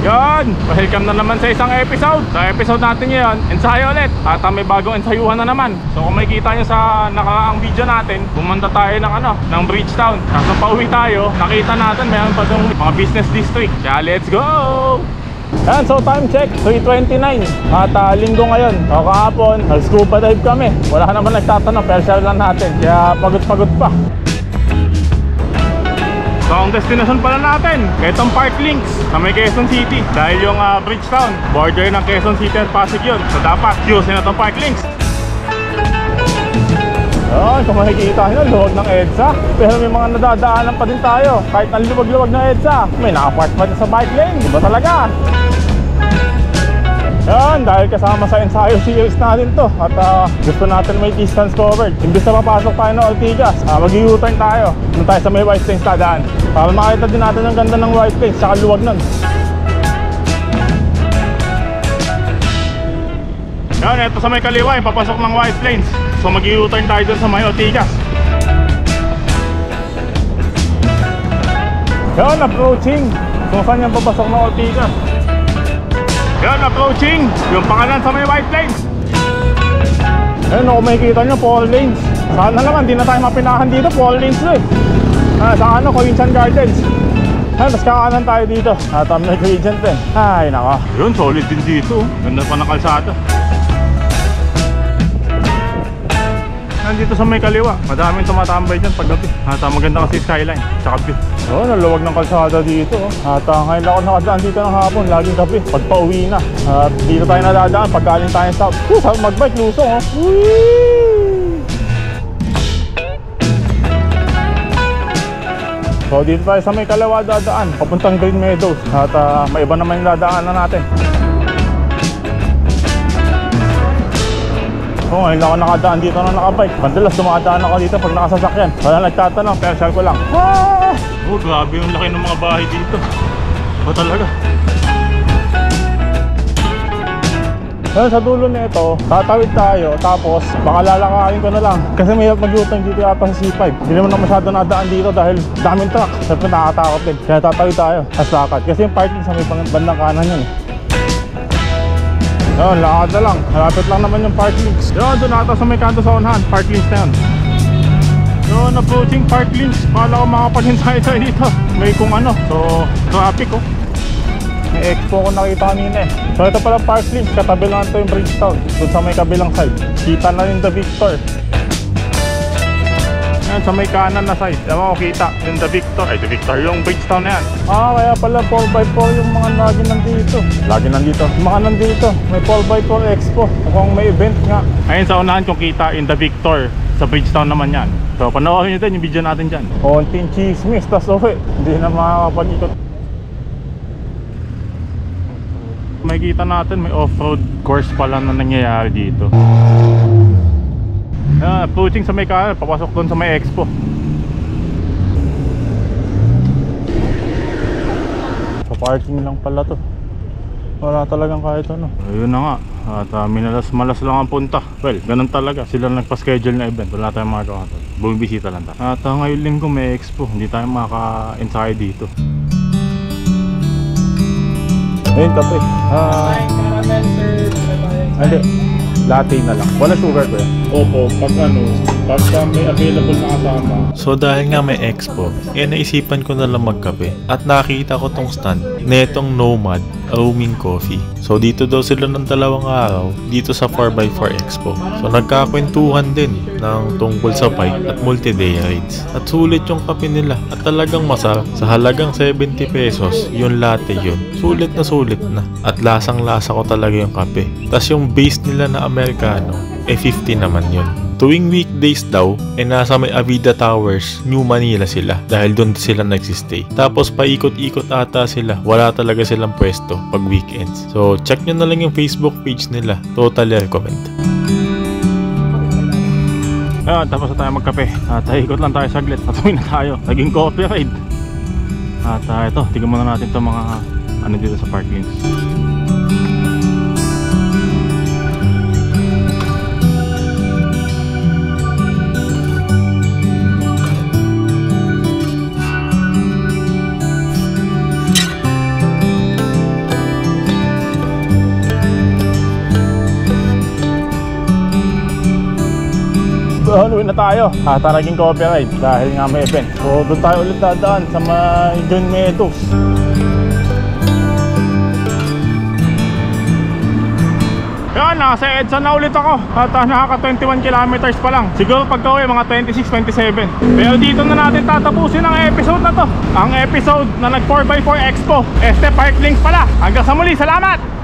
Yan, welcome na naman sa isang episode. Sa episode natin ngayon, ensayo ulit. At may bagong ensayuhan na naman. So kung makikita nyo sa nakaraang video natin, pumunta tayo ng Bridgetown. Tapos pauwi tayo, nakita natin mayroon pa yung mga business district. Kaya let's go! Yan, so time check, 3:29. At linggo ngayon, o kahapon, nag-scuba dive kami. Wala naman nagtatanong, pero share lang natin. Kaya pagod-pagod pa. So ang destination pala natin, itong Park Links sa may Quezon City. Dahil yung Bridgetown, border ng Quezon City at Pasig yun. So dapat usin na itong Park Links. Yan, kung makikita nyo, luwag ng EDSA. Pero may mga nadadaanan pa din tayo. Kahit ang luwag-luwag ng EDSA, may nakapark pa din sa bike lane. Diba talaga? Yan, dahil kasama sa ensayo series natin to. At gusto natin may distance covered. Imbis na papasok tayo ng Ortigas, mag-U-turn tayo. Doon tayo sa may White Plains dadaan. Para makita din natin ang ganda ng White Plains, tsaka luwag nun. Yan, ito sa may kaliwa, yung papasok ng White Plains. So mag-U-turn tayo dun sa may Ortigas. Yan, approaching kung saan yung papasok ng Ortigas. Yan, approaching yung pangalan sa may White Plains. Ayun, kung makikita nyo, 4 lanes. Sana naman, di na tayo mapinahan dito, 4 lanes na eh. Sa Coinsan Gardens. Ayun, tapos kakanan tayo dito. May gradient din. Ay, naka. Yun, solid din dito. Ganda pa ng kalsada. Nandito sa may kaliwa, madaming tumatambay dyan paggabi. At maganda kasi skyline, tsaka view. Oo, naluwag ng kalsada dito. At ngayon ako nakadaan dito ng hapon, laging gabi, pag pauwi na. At dito tayo nadadaan, pagkaling tayo south. Sabi magbike, lusong oh. Whee! So dito tayo sa may kaliwa dadaan, papuntang Green Meadows. At may iba naman yung dadaanan natin. Oo, ngayon ako nakadaan dito na nakabike. Madalas dumadaan ako dito pag nakasasakyan. Wala nagtatanong, pero share ko lang. Oh, grabe yung laki ng mga bahay dito. Ba talaga? Well, sa dulo nito, tatawid tayo. Tapos, baka lalakarin ko na lang. Kasi may mag-U-turn dito yata sa C5. Hindi naman na masyado nadaan dito dahil daming truck. Siyempre nakakatakot din. Kaya tatawid tayo. As lakad. Kasi yung parking sa may bandang kanan yun eh. Yun, lakad na lang. Malapit lang naman yung Park Links. Yun, doon ata sa may kanto sa unahan. Park Links na yun. Yun, approaching Park Links. Kala ko makapag-ensayo tayo dito. May kung ano. So, traffic oh. May expo ko nakita kanina eh. So, ito pala Park Links. Katabi lang ito yung Bridgetown. Doon sa may kabilang side. Kita na yung The Victor. Yan, sa may kanan na side. Alam mo, kita yung The Victor. Ay, The Victor. Yung Bridgetown na yan. Kaya pala 4x4 yung mga lagi nandito. Lagi nandito. Yung mga nandito. May 4x4 expo. Mukhang may event nga. Ayun sa unahan kung kita yung The Victor. Sa Bridgetown naman yan. So, panoorin nyo din yung video natin dyan. Konting chismis. Tas hindi na makakapag-ikot. May kita natin. May off-road course pala na nangyayari dito. Approaching sa may kanan, papasok doon sa may expo. Sa parking lang pala to. Wala talagang kahit ano. Ayun na nga. At minalas-malas lang ang punta. Well, ganun talaga. Sila nagpa-schedule na event. Wala tayong magagawa. Bumibisita lang tayo. At ngayon linggo may expo. Hindi tayo makaka-ensayo dito. Ayun, kape. Caramel, sir. Hindi. Latte na lang. Wala sugar ko yan. Opo, pagka may available na kasama. So dahil nga may expo, naisipan ko na lang magkape. At nakita ko tong stand na itong Nomad Roaming Coffee. So dito daw sila ng 2 araw dito sa 4x4 Expo. So nagkakwentuhan din ng tungkol sa bike at multi-day rides. At sulit yung kape nila at talagang masarap. Sa halagang 70 pesos, yung latte yun. Sulit na. At lasang-lasa ko talaga yung kape. Tas yung base nila na Americano, 50 naman yun. Tuwing weekdays daw, nasa may Avida Towers, New Manila sila dahil doon sila nagsistay. Tapos paikot-ikot ata sila, wala talaga silang pwesto pag weekends. So check nyo na lang yung Facebook page nila, totally recommend. Tapos na tayo magkape at ikot lang tayo saglit at uwi na tayo, naging coffee ride. At ito, tignan muna natin itong mga ano dito sa Park Links. pauwi na tayo. Naging copyright dahil nga may event. So doon tayo ulit dadaan sa may John Meadows. Yan, nasa EDSA na ulit ako. At nakaka 21 kilometers pa lang. Siguro pagka uwi mga 26, 27. Pero dito na natin tatapusin ang episode na to. Ang episode na nag 4x4 Expo Este Park Links pala. Hanggang sa muli, salamat!